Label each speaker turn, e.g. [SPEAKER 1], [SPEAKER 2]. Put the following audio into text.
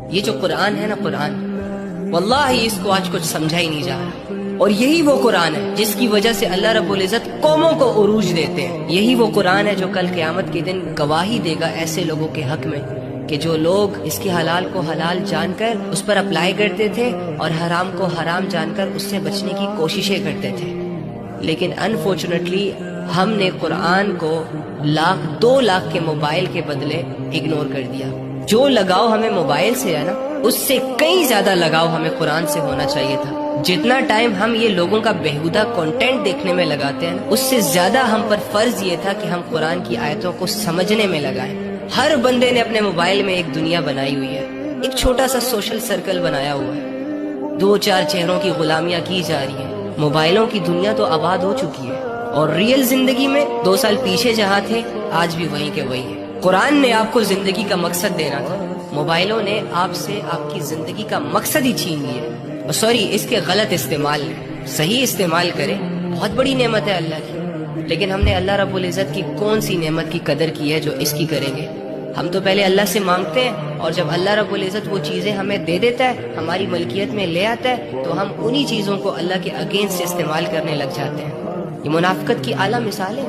[SPEAKER 1] یہ جو قرآن ہے نا، قرآن واللہ اس کو آج کچھ سمجھا ہی نہیں جا رہا، اور یہی وہ قرآن ہے جس کی وجہ سے اللہ رب العزت قوموں کو عروج دیتے ہیں۔ یہی وہ قرآن ہے جو کل قیامت کے دن گواہی دے گا ایسے لوگوں کے حق میں کہ جو لوگ اس کے حلال کو حلال جان کر اس پر اپلائی کرتے تھے اور حرام کو حرام جان کر اس سے بچنے کی کوششیں کرتے تھے، لیکن انفارچونیٹلی ہم نے قرآن کو 2 لاکھ کے موبائل کے بدلے اگنور کر دیا۔ جو لگاؤ ہمیں موبائل سے ہے نا، اس سے کئی زیادہ لگاؤ ہمیں قرآن سے ہونا چاہیے تھا۔ جتنا ٹائم ہم یہ لوگوں کا بےہودہ کنٹینٹ دیکھنے میں لگاتے ہیں، اس سے زیادہ ہم پر فرض یہ تھا کہ ہم قرآن کی آیتوں کو سمجھنے میں لگائیں۔ ہر بندے نے اپنے موبائل میں ایک دنیا بنائی ہوئی ہے، ایک چھوٹا سا سوشل سرکل بنایا ہوا ہے، 2-4 چہروں کی غلامیاں کی جا رہی ہیں۔ موبائلوں کی دنیا تو آباد ہو چکی ہے، اور ریئل زندگی میں 2 سال پیچھے جہاں تھے آج بھی وہیں کے وہی ہیں۔ قرآن نے آپ کو زندگی کا مقصد دینا تھا، موبائلوں نے آپ سے آپ کی زندگی کا مقصد ہی چھین لیا۔ سوری، اس کے غلط استعمال نے، صحیح استعمال کریں، بہت بڑی نعمت ہے اللہ کی، لیکن ہم نے اللہ رب العزت کی کون سی نعمت کی قدر کی ہے جو اس کی کریں گے؟ ہم تو پہلے اللہ سے مانگتے ہیں، اور جب اللہ رب العزت وہ چیزیں ہمیں دے دیتا ہے، ہماری ملکیت میں لے آتا ہے، تو ہم انہی چیزوں کو اللہ کے اگینسٹ استعمال کرنے لگ جاتے ہیں۔ یہ منافقت کی اعلیٰ مثال ہے۔